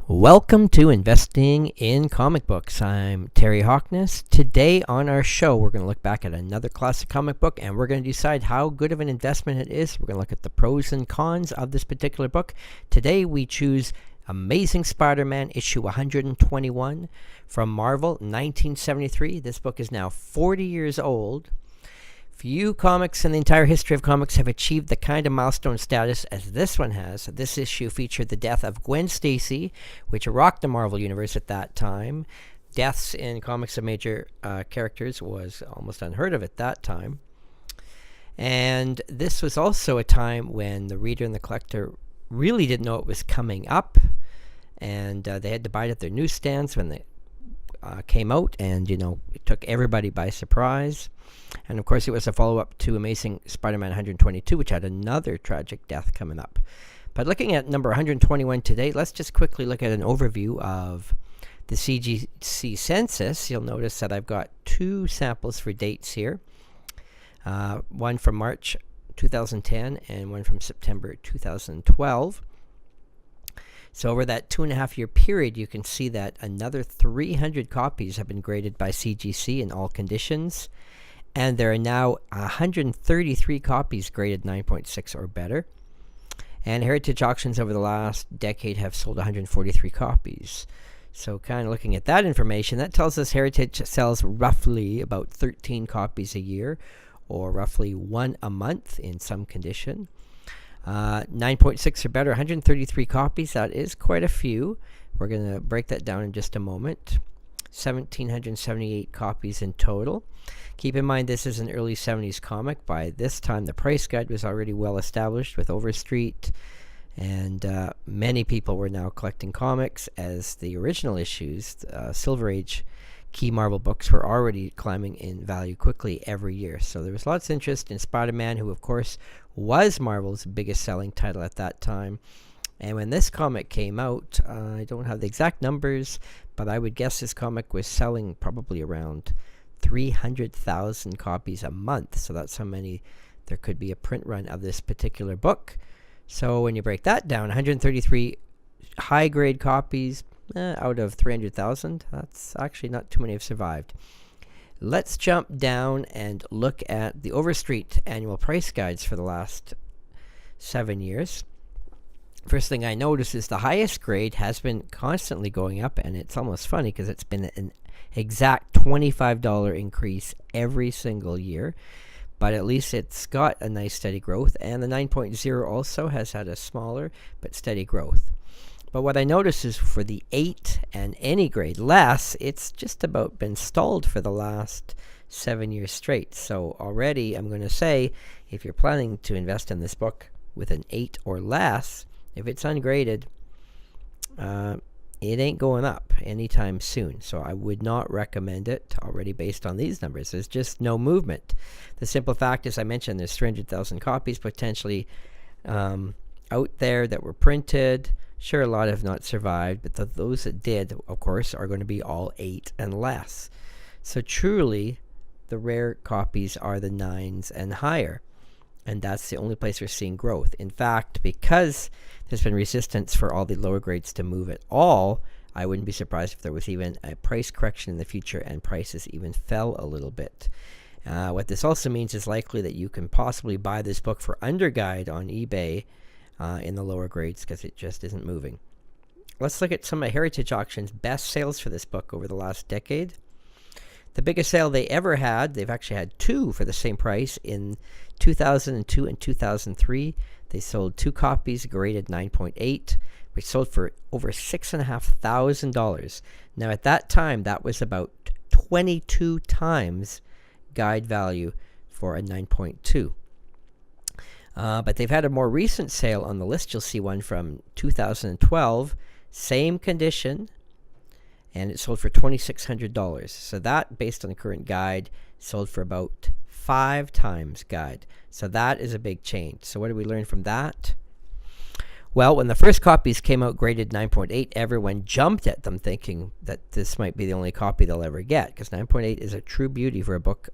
Welcome to Investing in Comic Books. I'm Terry Hoknes. Today on our show, we're going to look back at another classic comic book and we're going to decide how good of an investment it is. We're going to look at the pros and cons of this particular book. Today we choose Amazing Spider-Man issue 121 from Marvel, 1973. This book is now 40 years old. Few comics in the entire history of comics have achieved the kind of milestone status as this one has. This issue featured the death of Gwen Stacy, which rocked the Marvel Universe at that time. Deaths in comics of major characters was almost unheard of at that time. And this was also a time when the reader and the collector really didn't know it was coming up. And they had to buy it at their newsstands when they came out. And, it took everybody by surprise. And of course, it was a follow-up to Amazing Spider-Man 122, which had another tragic death coming up. But looking at number 121 today, let's just quickly look at an overview of the CGC census. You'll notice that I've got two samples for dates here. One from March 2010 and one from September 2012. So over that 2.5-year period, you can see that another 300 copies have been graded by CGC in all conditions. And there are now 133 copies graded 9.6 or better. And Heritage Auctions over the last decade have sold 143 copies. So kind of looking at that information, that tells us Heritage sells roughly about 13 copies a year, or roughly one a month in some condition. 9.6 or better, 133 copies, that is quite a few. We're going to break that down in just a moment. 1,778 copies in total. Keep in mind this is an early 70s comic. By this time the price guide was already well established with Overstreet, and many people were now collecting comics as the original issues, Silver Age key Marvel books, were already climbing in value quickly every year. So there was lots of interest in Spider-Man, who of course was Marvel's biggest selling title at that time. And when this comic came out, I don't have the exact numbers, but I would guess this comic was selling probably around 300,000 copies a month. So that's how many there could be a print run of this particular book. So when you break that down, 133 high-grade copies out of 300,000, that's actually not too many have survived. Let's jump down and look at the Overstreet annual price guides for the last 7 years. First thing I notice is the highest grade has been constantly going up, and it's almost funny because it's been an exact $25 increase every single year. But at least it's got a nice steady growth, and the 9.0 also has had a smaller but steady growth. But what I notice is for the 8 and any grade less, it's just about been stalled for the last 7 years straight. So already I'm going to say, if you're planning to invest in this book with an 8 or less, if it's ungraded, it ain't going up anytime soon. So I would not recommend it already based on these numbers. There's just no movement. The simple fact is, I mentioned there's 300,000 copies potentially out there that were printed. Sure, a lot have not survived, but those that did, of course, are going to be all 8 and less. So truly, the rare copies are the 9s and higher. And that's the only place we're seeing growth. In fact, because there's been resistance for all the lower grades to move at all, I wouldn't be surprised if there was even a price correction in the future and prices even fell a little bit. What this also means is likely that you can possibly buy this book for under guide on eBay in the lower grades because it just isn't moving. Let's look at some of Heritage Auction's best sales for this book over the last decade. The biggest sale they ever had, they've actually had two for the same price in 2002 and 2003. They sold 2 copies graded 9.8, which sold for over $6,500. Now at that time, that was about 22 times guide value for a 9.2. But they've had a more recent sale on the list. You'll see one from 2012, same condition, and it sold for $2,600. So that, based on the current guide, sold for about 5 times guide. So that is a big change. So what did we learn from that? Well, when the first copies came out graded 9.8, everyone jumped at them thinking that this might be the only copy they'll ever get, because 9.8 is a true beauty for a book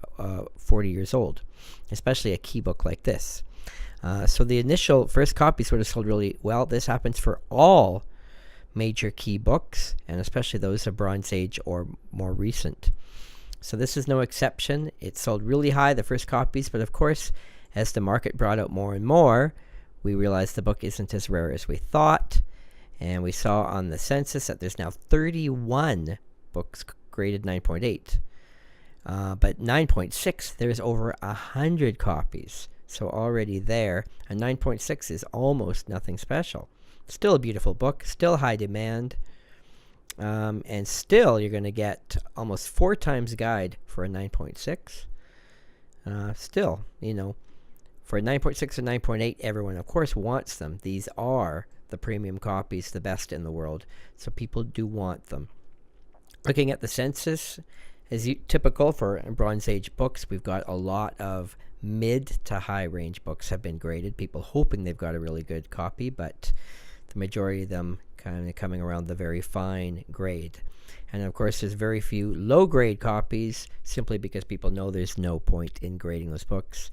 40 years old, especially a key book like this. So the initial first copies would have sold really well. This happens for all major key books, and especially those of Bronze Age or more recent. So this is no exception. It sold really high, the first copies, but of course, as the market brought out more and more, we realized the book isn't as rare as we thought. And we saw on the census that there's now 31 books graded 9.8. But 9.6, there's over 100 copies. So already there, a 9.6 is almost nothing special. Still a beautiful book, still high demand. And still, you're going to get almost 4 times guide for a 9.6. Still, you know, for a 9.6 and 9.8, everyone, of course, wants them. These are the premium copies, the best in the world. So people do want them. Looking at the census, as typical for Bronze Age books, we've got a lot of mid to high range books have been graded. People hoping they've got a really good copy, but the majority of them kind of coming around the very fine grade. And of course, there's very few low grade copies, simply because people know there's no point in grading those books.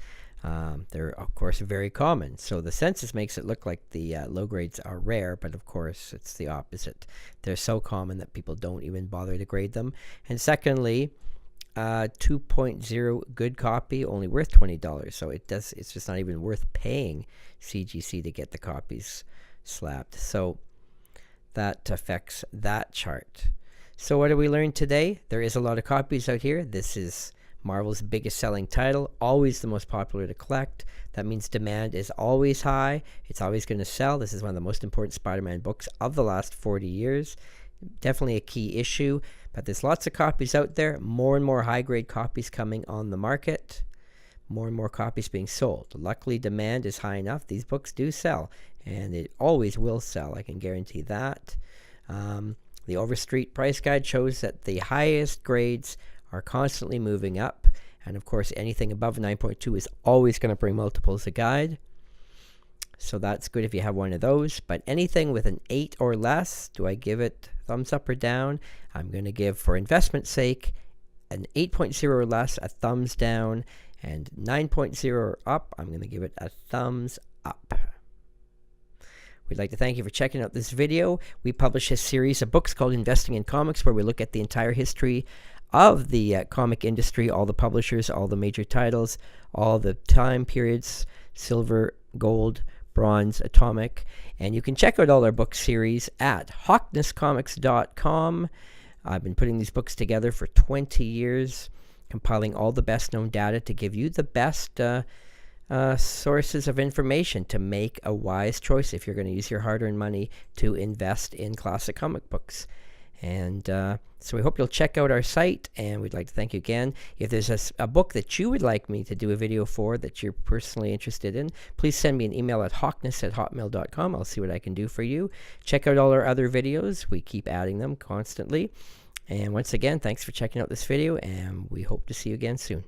They're of course very common. So the census makes it look like the low grades are rare, but of course it's the opposite. They're so common that people don't even bother to grade them. And secondly, 2.0 good copy only worth $20. So it's just not even worth paying CGC to get the copies slapped. So that affects that chart. So what did we learn today? There is a lot of copies out here. This is Marvel's biggest selling title, always the most popular to collect. That means demand is always high. It's always going to sell. This is one of the most important Spider-Man books of the last 40 years. Definitely a key issue, but there's lots of copies out there. More and more high-grade copies coming on the market. More and more copies being sold. Luckily, demand is high enough. These books do sell, and it always will sell. I can guarantee that. The Overstreet Price Guide shows that the highest grades are constantly moving up, and of course anything above 9.2 is always going to bring multiples of guide, so that's good if you have one of those. But anything with an 8 or less, do I give it thumbs up or down? I'm going to give, for investment's sake, an 8.0 or less a thumbs down, and 9.0 or up, I'm going to give it a thumbs up. We'd like to thank you for checking out this video. We publish a series of books called Investing in Comics, where we look at the entire history of the comic industry, all the publishers, all the major titles, all the time periods, silver, gold, bronze, atomic. And you can check out all our book series at hawknescomics.com. I've been putting these books together for 20 years, compiling all the best known data to give you the best sources of information to make a wise choice if you're going to use your hard-earned money to invest in classic comic books. And so we hope you'll check out our site, and we'd like to thank you again. If there's a book that you would like me to do a video for that you're personally interested in, please send me an email at hawknes@hotmail.com. I'll see what I can do for you. Check out all our other videos. We keep adding them constantly. And once again, thanks for checking out this video, and we hope to see you again soon.